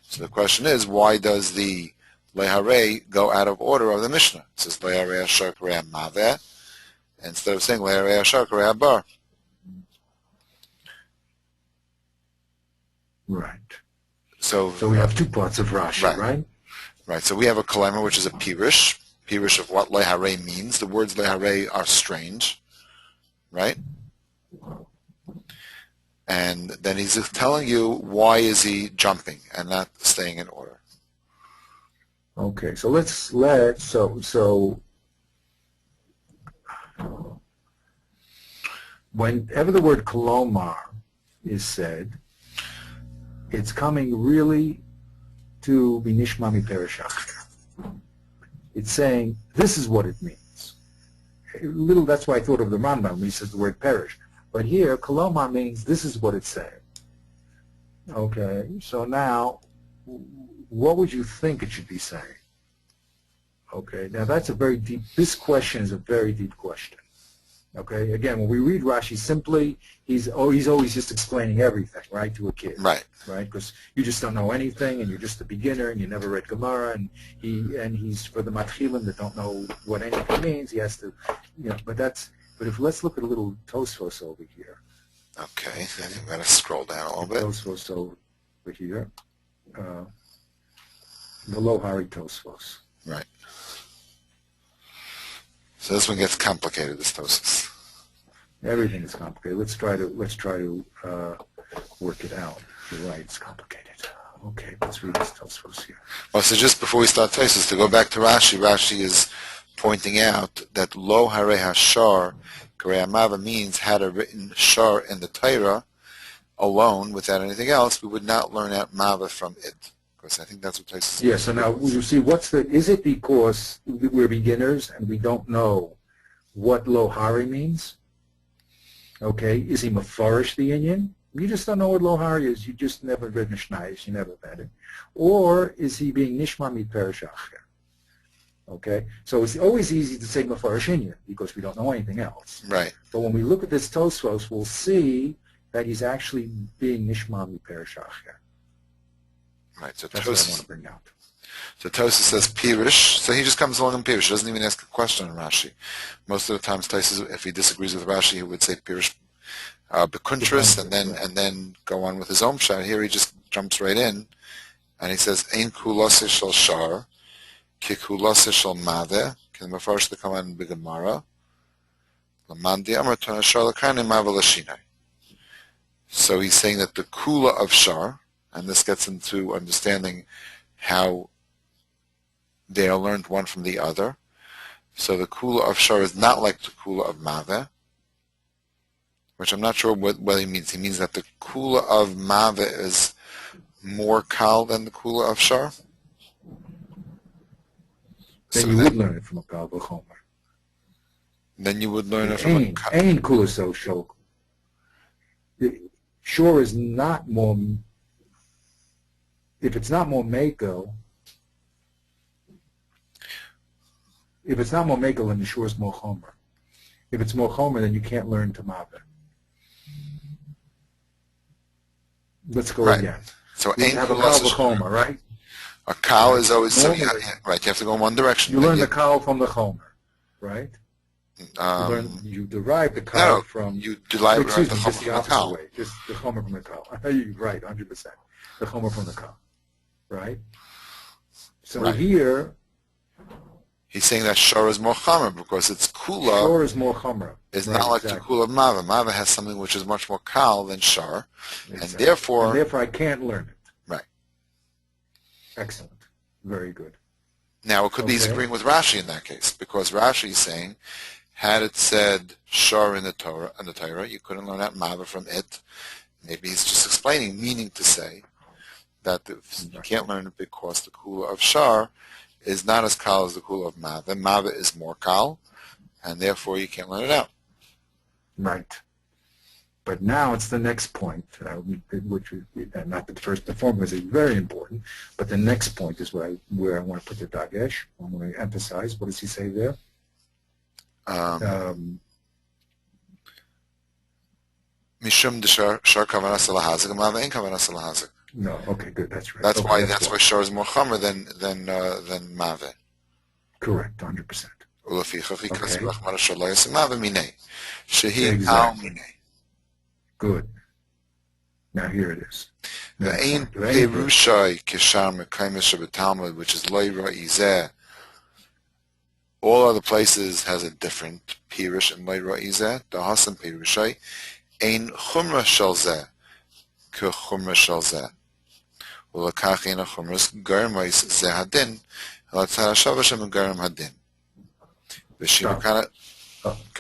So the question is, why does the Leharei go out of order of the Mishnah? It says Leharei Ashar Karei Maveh, instead of saying Leharei Ashar Karei Bar. Right. So we have two parts of Rashi, right? Right. So we have a kalema, which is a pirush of what Leharei means. The words Leharei are strange, right? and then he's telling you why is he jumping and not staying in order. Okay, so whenever the word kolomar is said, it's coming really to be nishma mi perishach. It's saying this is what it means. That's why I thought of the Rambam when he says the word perish. But here, kolomar means this is what it's saying. Okay, so now, what would you think it should be saying? Okay, now that's a very deep, this question is a very deep question. Okay, again, when we read Rashi simply, he's always just explaining everything, right, to a kid. Right. Right, because you just don't know anything, and you're just a beginner, and you never read Gemara, and he's for the matchilim that don't know what anything means, he has to, but let's look at a little Tosfos over here. Okay, I think we got to scroll down a little bit. Tosfos over here. The Lohari Tosfos. Right. So this one gets complicated, this Tosfos. Everything is complicated. Let's try to work it out. You're right, it's complicated. Okay, let's read this Tosfos here. Well, so just before we start Tosfos, to go back to Rashi is pointing out that Lo Hare Hashar Karei Mava means had a written Shar in the Torah alone without anything else, we would not learn out Mava from it. Because I think that's what Tosfos says. Yeah, so now you see, is it because we're beginners and we don't know what Lohari means? Okay, is he mafarish the Inyan? You just don't know what Lohari is. You just never read Mishnayos. You never read it. Or is he being Nishma mi Perish Acher? Okay, so it's always easy to say mafarish Inyan because we don't know anything else. Right. But when we look at this Tosfos, we'll see that he's actually being Nishma mi Perish Acher. Right, so that's what I want to bring out. So Tosfos says Pirish, so he just comes along in Pirish. He doesn't even ask a question in Rashi. Most of the times, Tosfos, if he disagrees with Rashi, he would say Pirish Bekuntris, and then go on with his own shot. Here he just jumps right in, and he says Ein kulase shel shar, ki kulase shel made, ki mefarish the command b'gemara, lamandi amar tana shar l'karne mava l'shinai. So he's saying that the kula of shar, and this gets into understanding how they are learned one from the other. So the kula of shar is not like the kula of mave, which I'm not sure what he means. He means that the kula of mave is more kal than the kula of shar. Then you would learn it from a kal v'chomer. Then you would learn it from a kal. Ain kula so shok. Shor is not more. If it's not more mako, then the shor is more chomer. If it's more chomer, then you can't learn to mave. Let's go again. So you have a kal v'chomer, right? A kal is always right. You have to go in one direction. You learn the kal from the chomer, right? You derive the kal from. You derive the chomer from the kal. Just the chomer from the kal. You're right, 100%. The chomer from the kal, right? So here. He's saying that shor is more chomer because it's kula. Shor is more chomer. It's not like the kula of mava. Mava has something which is much more kal than shor, and therefore I can't learn it. Right. Excellent. Very good. Now it could be disagreeing with Rashi in that case because Rashi is saying, had it said shor in the Torah, you couldn't learn out mava from it. Maybe he's just explaining, meaning to say that you can't learn it because the kula of shor is not as kal as the kula of mava. Mava is more kal, and therefore you can't learn it out. Right. But now it's the next point, which is not the first. The formula is very important, but the next point is where I want to put the dagesh. I want to emphasize. What does he say there? Mishum d'shar kavana salahazik, mava ein kavana salahazik. No, okay, good. That's right. That's why shor is more chomer than mave. Correct, 100%. Exactly. Good. Now here it is. Which is all other places has a different pirish and loy ra'izeh. The hasan pirushai ein chumra shel zeh. כחומרה של זה, ולקח אין החומרס גרמויס זה הדין, אלא צד השווה שמגרם הדין. ושינה Stop. כאן...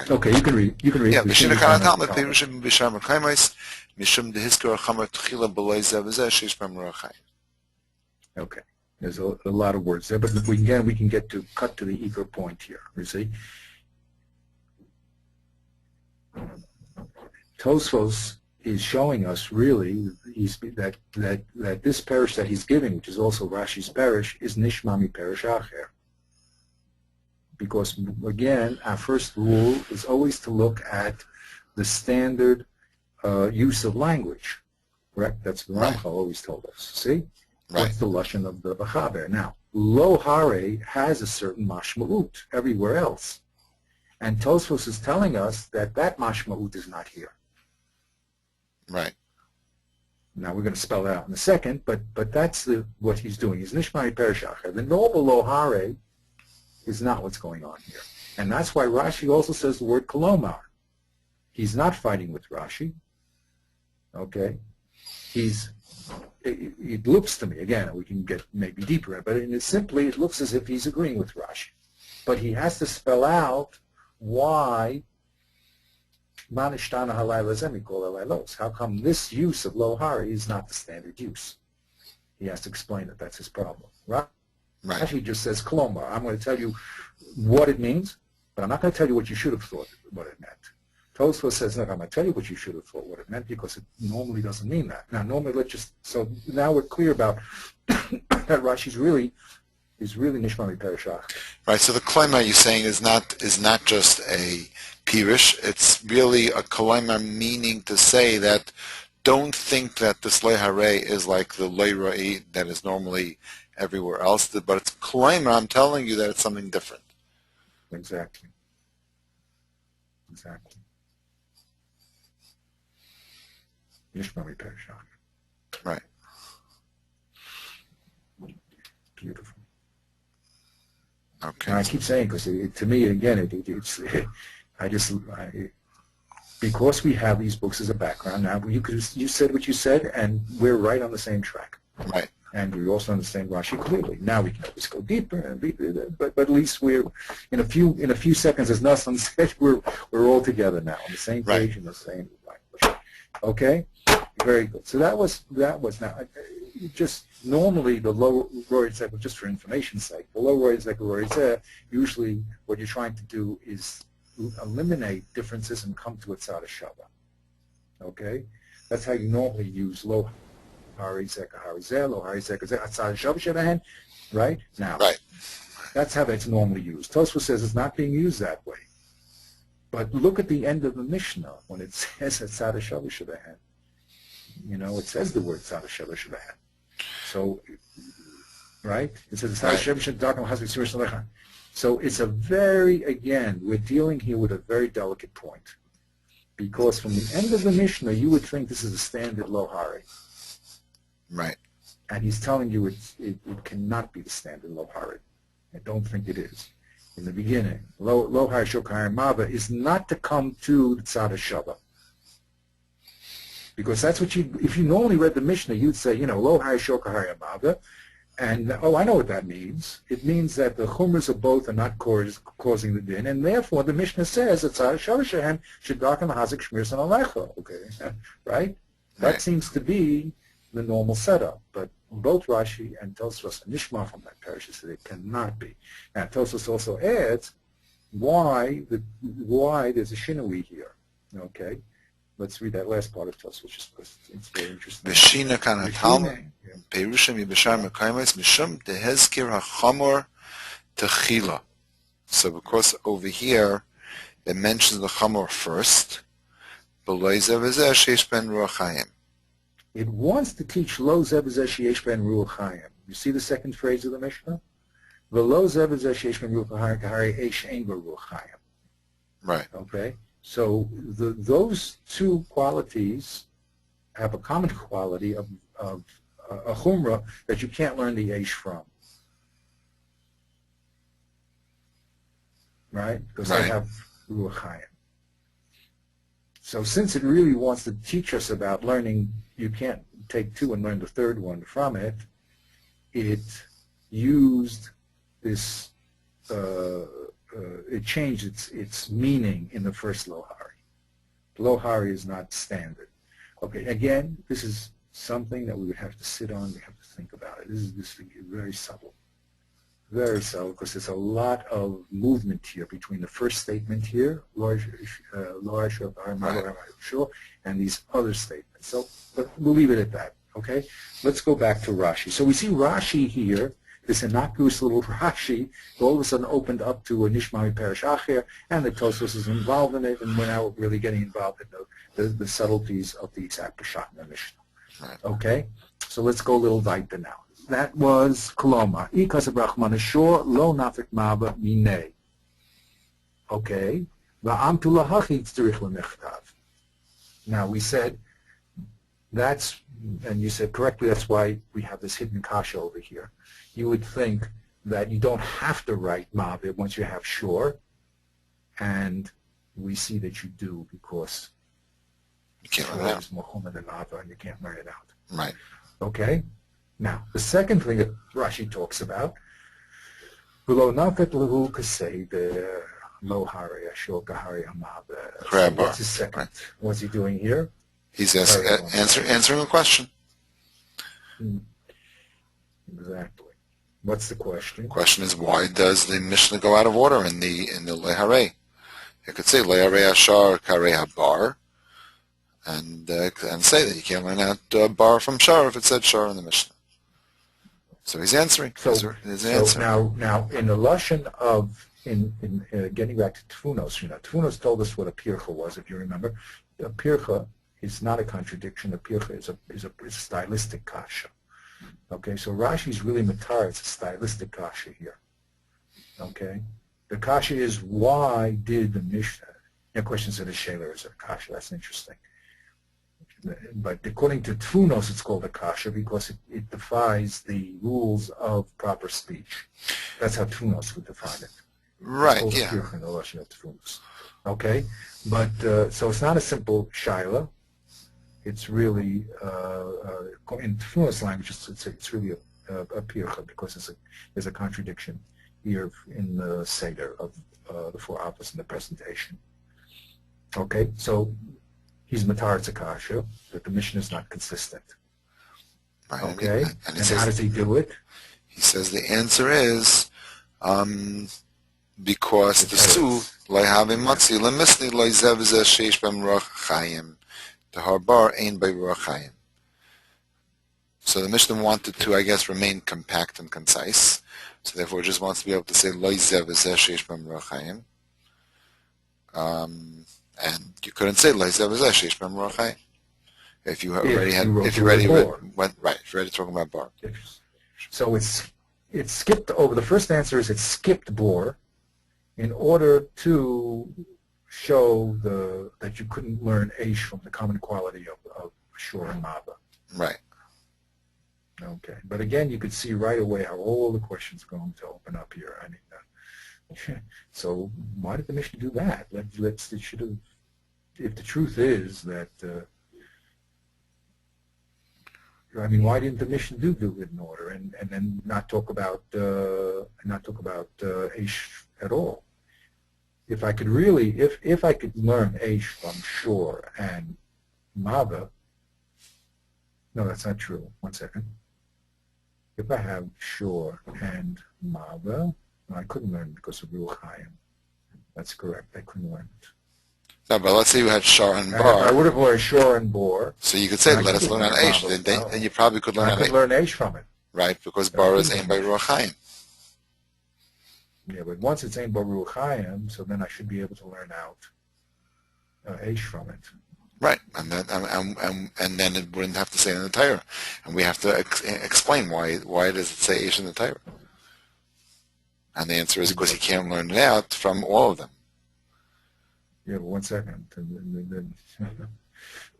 Okay, you can read. You can read. Yeah, ושינה כאן התלמוד, פירושים בשאר מקיימוס, משום דהזכר החומר תחילה בלוי זה וזה, שיש בהם רוח חיים. Okay. There's a lot of words there, but we can get to cut to the eager point here. You see, Tosfos is showing us really that this parish that he's giving, which is also Rashi's parish, is Nishmami Parish Acher. Because again, our first rule is always to look at the standard use of language. Correct? That's what Ramchal always told us. See? Right. What's the lashon of the Bachaber? Now, lo hare has a certain mashma'ut everywhere else. And Tosfos is telling us that that mashma'ut is not here. Right. Now, we're going to spell it out in a second, but that's what he's doing. He's Nishmai Perishacher. The normal lo hare is not what's going on here. And that's why Rashi also says the word kolomar. He's not fighting with Rashi. Okay? It looks to me, again, we can get maybe deeper, but it looks as if he's agreeing with Rashi. But he has to spell out why how come this use of lo hari is not the standard use. He has to explain that. That's his problem. Right? Rashi just says kolomar. I'm going to tell you what it means, but I'm not going to tell you what you should have thought what it meant. Tosfos says, no, I'm going to tell you what you should have thought what it meant, because it normally doesn't mean that. Now, normally, so now we're clear about that Rashi is really Nishmami Perishach. Right, so the kolema you're saying is not just a pirish, it's really a kolema, meaning to say that don't think that this lehare is like the leiroi that is normally everywhere else, but it's kolema, I'm telling you that it's something different. Exactly. Nishmami Perishach. Right. Beautiful. Okay. And I keep saying, because to me, again, because we have these books as a background, now you said what you said, and we're right on the same track. Right. And we also understand Rashi clearly. Now we can always go deeper, but at least we're in a few seconds, as Nassan said, we're all together now on the same page and the same language. Okay, very good. So that was now. Just normally the low Roy Zek, just for information's sake, the low Roy Zek, usually what you're trying to do is eliminate differences and come to a tzad shava. Okay, that's how you normally use lo hari zek hari zeh, lo hari zek zeh tzad shava shebahen. Right now, that's how it's normally used. Tosfos says it's not being used that way. But look at the end of the Mishnah when it says tzad shava shebahen. You know, it says the word tzad shava shebahen. So, right? It says, so it's a we're dealing here with a very delicate point. Because from the end of the Mishnah, you would think this is a standard lohari. Right. And he's telling you it cannot be the standard lohari. I don't think it is. In the beginning, lohari shokar mava is not to come to the tzad shava. Because that's what if you normally read the Mishnah, you'd say, lo hari shokar mava, and I know what that means. It means that the chumras of both are not causing the din, and therefore the Mishnah says that tzad shavashem should darken the hazik shmiras and alecha. Okay, right? That seems to be the normal setup, but both Rashi and Tosfos and Nishma from that parish said it cannot be. And Tosfos also adds why there's a shinui here. Okay. Let's read that last part of Tosfos just because it's very interesting. B'shina kan hatalmud perushim yibashar mekaymes mishum dehezkir hachamor techila. So because over here it mentions the chamor first, below zevazeh sheish ben ruach hayim. It wants to teach lo zevazeh sheish ben ruach hayim. You see the second phrase of the Mishnah? V'lo zevazeh sheish ben ruach hayim kahari eish ein ruach hayim. Right. Okay. So those two qualities have a common quality of a chumrah that you can't learn the eish from. Right? Because they have ruach hayim. So since it really wants to teach us about learning, you can't take two and learn the third one from it, it used this, it changed its meaning in the first Lohari. Lohari is not standard. Okay, again, this is something that we would have to sit on, we have to think about it. This is very subtle. Very subtle, because there's a lot of movement here between the first statement here, and these other statements. So, but we'll leave it at that, okay? Let's go back to Rashi. So we see Rashi here, this innocuous little Rashi, all of a sudden opened up to a Nishmami Perish Acher, and the Tosfos is involved in it, and we're now really getting involved in the subtleties of the exact Peshat in the Mishnah. Okay? So let's go a little weiter now. That was Koloma. Ikas Brachman Ashur lo nafik maba minei. Okay. Va'amtu lahachid tzarich lemechtav. Now we said that's, and you said correctly, that's why we have this hidden kasha over here. You would think that you don't have to write maba once you have shor, and we see that you do because you can't learn it out. Muhammad and Ava, and you can't learn it out. Right. Okay. Now, the second thing that Rashi talks about, what's his second? Right. What's he doing here? He's answering a question. Exactly. What's the question? The question is, why does the Mishnah go out of order in the Leharei? You could say Leharei Ashar Karei Habar, and say that you can't learn out bar from Shar if it said Shar in the Mishnah. So he's answering. So now in the lashon of getting back to Tfunos, Tfunos told us what a pircha was, if you remember. A pircha is not a contradiction. A pircha is a stylistic kasha. Okay, so Rashi's really matar. It's a stylistic kasha here. Okay, the kasha is, why did the Mishnah? The question is, a shaler is a kasha. That's interesting. But according to Tfunos, it's called a kasha because it defies the rules of proper speech. That's how Tfunos would define it. Right, yeah. In the lashon of Tfunos. Okay? But, so it's not a simple shaila. It's really, in Tfunos language, it's really a pircha because there's a contradiction here in the Seder of the four opposites in the presentation. Okay? So, he's matar tzakasha, that the mission is not consistent. Right. Okay, and how does he do it? He says the answer is because the su le'havim matzi lemisni le'zev zeh sheish b'm ruach chayim, the harbar ein by ruach chayim. So the Mishnah wanted to, I guess, remain compact and concise. So therefore, it just wants to be able to say le'zev zeh sheish b'm ruach chayim. And you couldn't say if you already talking about bar. So it's skipped over. The first answer is it skipped bor in order to show that you couldn't learn aish from the common quality of shor and maba. Right. Okay, but again, you could see right away how all the questions are going to open up here. I mean, so why did the Mishnah do that? It should have. If the truth is that, I mean, why didn't the Mishnah do it in order and then not talk about Aish at all? If I could really, if I could learn Aish from Shor and Maba, no, that's not true. 1 second. If I have Shor and Maba, no, I couldn't learn because of Ruach Hayim. That's correct. I couldn't learn it. No, but let's say you had Shor and Bar. I would have learned Shor and Bor. So you could say, let us learn on Aish. Then you probably could learn on Aish. I could learn Aish from it. Right, because Bar is aimed by Ruach Hayim. Yeah, but once it's aimed by Ruach Hayim, so then I should be able to learn out Aish from it. Right, and then it wouldn't have to say in the Torah. And we have to explain why does it say Aish in the Torah. And the answer is because you can't learn it out from all of them. Yeah, but 1 second.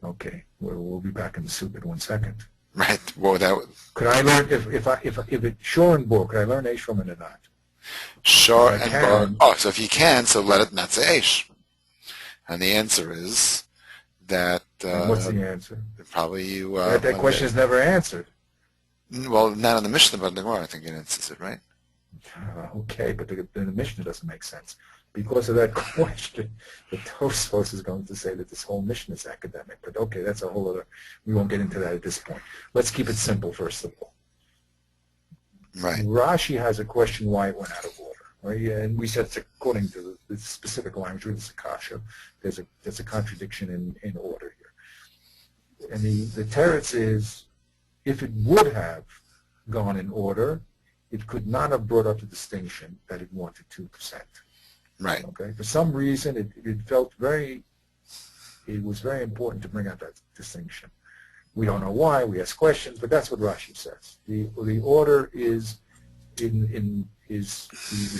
Okay, we'll be back in the soup in 1 second. Right. Well, could I learn if it's Shor and Bor? Could I learn Aish from it or not? Shor and Bor. Oh, so if you can, so let it not say Aish. And the answer is that And what's the answer? probably you... that question is never answered. Well, not in the Mishnah, but in the Gemara, I think it answers it, right? Okay, but the Mishnah doesn't make sense. Because of that question, the Tosfos is going to say that this whole Mishnah is academic. But okay, that's a whole other... We won't get into that at this point. Let's keep it simple, first of all. Right. Rashi has a question why it went out of order. Right? And we said it's according to the specific language of the Sakasha. There's a contradiction in order here. And the teretz is, if it would have gone in order, it could not have brought up the distinction that it wanted 2%. Right. Okay. For some reason, it was very important to bring out that distinction. We don't know why. We ask questions, but that's what Rashi says. The order is the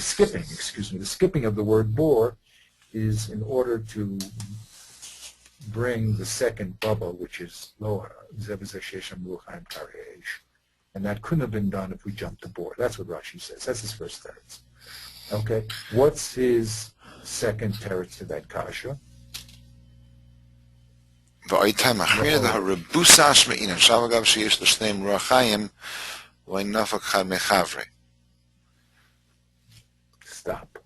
skipping. Excuse me. The skipping of the word bor is in order to bring the second bubba, which is lower, and that couldn't have been done if we jumped the bor. That's what Rashi says. That's his first teretz. Okay, what's his second teretz to that kasha? Stop.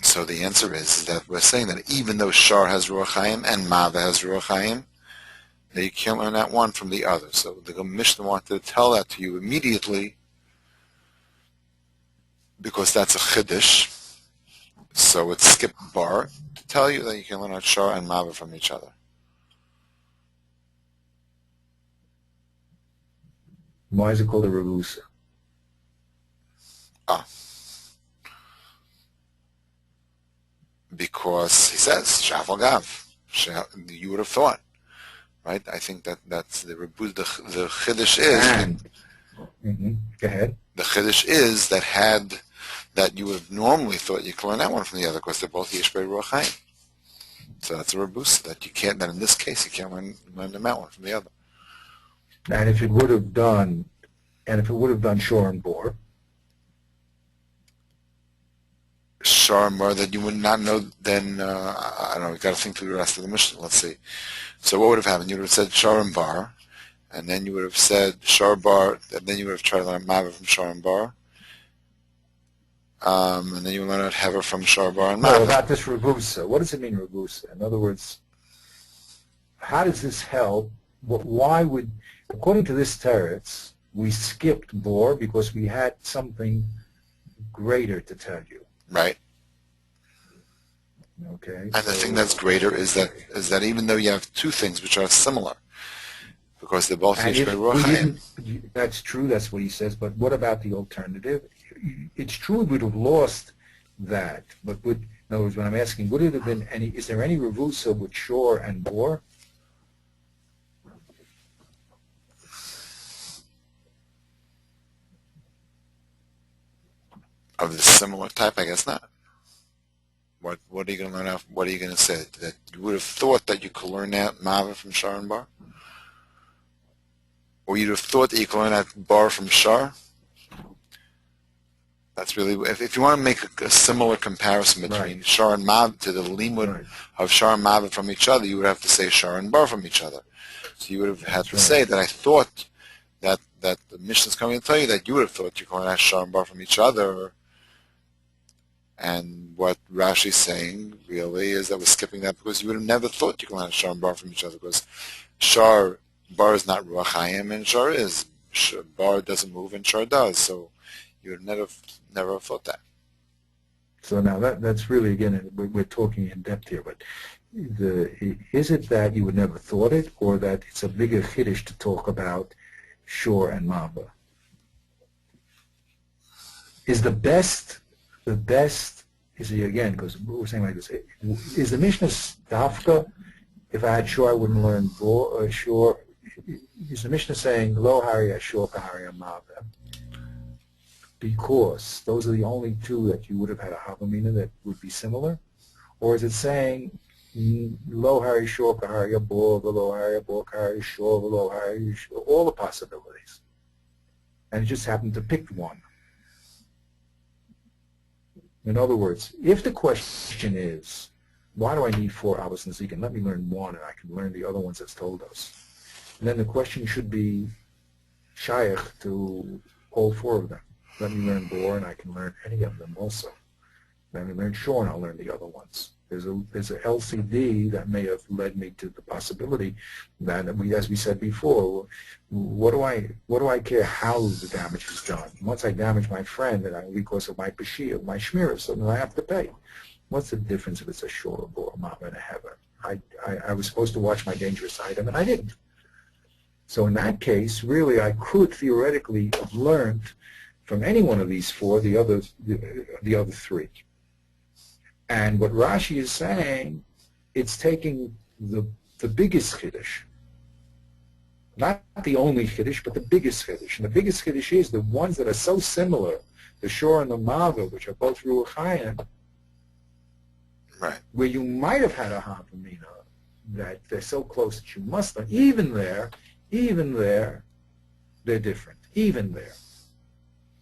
So the answer is that we're saying that even though Shar has Ruach Chaim and Mava has Ruach Chaim, that you can't learn that one from the other. So the Mishnah wanted to tell that to you immediately because that's a Chiddush. So it skipped bar to tell you that you can learn out Shar and Mava from each other. Why is it called a Revusa? Because he says, Shafal Gav. You would have thought. Right? I think that's the Chiddush is... Go ahead. The Chiddush is that you would have normally thought you could learn that one from the other because they're both Yeshbei Ruach Chaim. So that's a Rebus that you can't, that in this case you can't learn them out one from the other. And if it would have done Shor and Bor, Shar and Bar that you would not know, then, I don't know, we've got to think through the rest of the Mishnah. Let's see. So what would have happened? You would have said Shar and Bar, and then you would have said Shar Bar, and then you would have tried to learn Mava from Shar and Bar, and then you would learn out Hever from Shar Bar and Mava. No, about this Revusa. What does it mean, Revusa? In other words, how does this help? Why would, according to this teretz, we skipped Bor because we had something greater to tell you. Right. Okay. And the thing that's greater is that even though you have two things which are similar, because they're both Yeshbei Ruach Chaim. That's true. That's what he says. But what about the alternative? It's true we would have lost that, but in other words, when I'm asking, would it have been any? Is there any revusa with Shor and Bor? Of the similar type, I guess not. What are you going to learn out? What are you going to say? That you would have thought that you could learn out Mava from Shar and Bar? Or you'd have thought that you could learn out Bar from Shar? That's really, if you want to make a similar comparison between Shar and Mava to the limud of Shar and Mava from each other, you would have to say Shar and Bar from each other. So you would have had to say that I thought that the Mishnah is coming to tell you that you would have thought you could learn out Shar and Bar from each other. And what Rashi is saying really is that we're skipping that because you would have never thought you could learn Shar and Bar from each other because Bar is not Ruach Chaim and Shar is. Bar doesn't move and Shar does. So you would never have thought that. So now that's really, again, we're talking in depth here, but is it that you would never thought it or that it's a bigger chiddush to talk about Shor and Mava? Is the best is it, again, because we're saying like this, is the Mishnah Dafka, if I had Shor, I wouldn't learn Shor, is the Mishnah saying Lo Hari Shor Kahari Mava? Because those are the only two that you would have had a Havamina that would be similar? Or is it saying Lo Hari Shor Kahari Bor, Lo Hari Bor Kahari Shor, Lo Hari Shor, all the possibilities? And it just happened to pick one. In other words, if the question is, why do I need 4 Abbas Nazikin? Let me learn one, and I can learn the other ones that's told us. And then the question should be shaykh to all 4 of them. Let me learn Bor, and I can learn any of them also. Let me learn Shor, and I'll learn the other ones. There's a LCD that may have led me to the possibility that as we said before, what do I care how the damage is done? Once I damage my friend, and because of my pashia, my shmirah, so then I have to pay. What's the difference if it's a Shor, a Bor, a Mama, and a Hever? I was supposed to watch my dangerous item, and I didn't. So in that case, really, I could theoretically have learned from any one of these 4 the other 3. And what Rashi is saying, it's taking the biggest chiddush, not the only chiddush, but the biggest chiddush. And the biggest chiddush is the ones that are so similar, the Shor and the Mava, which are both Ruach Chaim, Right. where you might have had a Havamina, that they're so close that you must learn. Even there, they're different. Even there.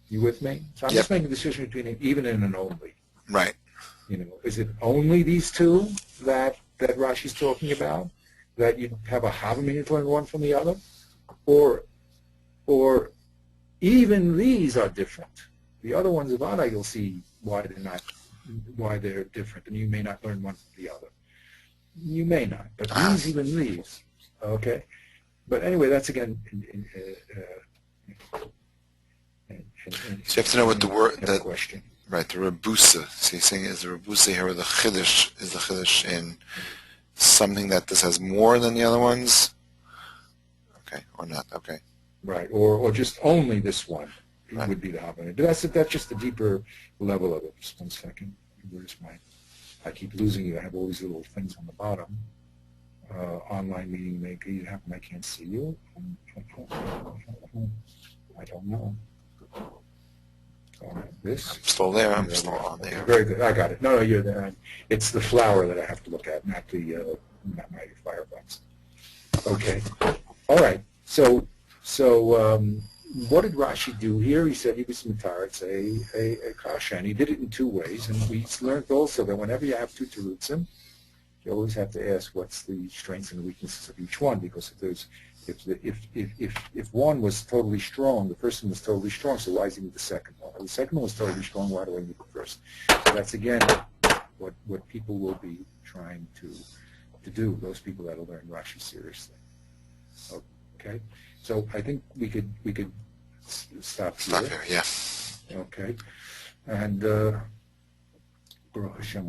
You with me? So I'm just making a decision between an even and an only. Right. Is it only these 2 that Rashi's talking about, that you have a Havamina to learn one from the other? Or even these are different. The other ones of Ada, you'll see why they're different, and you may not learn one from the other. You may not, but even these, okay? But anyway, that's again. So you have to know what the word that question. Right, the Rebusa. So you're saying is the Rebusa here, or the Chiddush in something that this has more than the other ones? Okay, or not? Okay. Right, or just only this one Right. would be the Havamina. But that's just a deeper level of it. Just 1 second. Where's my? I keep losing you. I have all these little things on the bottom. Online meeting maker. I can't see you. I don't know. This. I'm still there. I'm still on there. Very good. I got it. No, you're there. It's the flower that I have to look at, not my Firefox. Okay. All right. So what did Rashi do here? He said he was mitaritz a kasha, and he did it in 2 ways. And we learned also that whenever you have 2 terutzim, you always have to ask what's the strengths and weaknesses of each one, because if one was totally strong, the first one was totally strong, so why does he need the second one? If the second one was totally strong, why do I need the first? So that's again what people will be trying to do, those people that will learn Rashi seriously. Okay? So I think we could stop here. Stop here, yeah. Okay. And Baruch Hashem,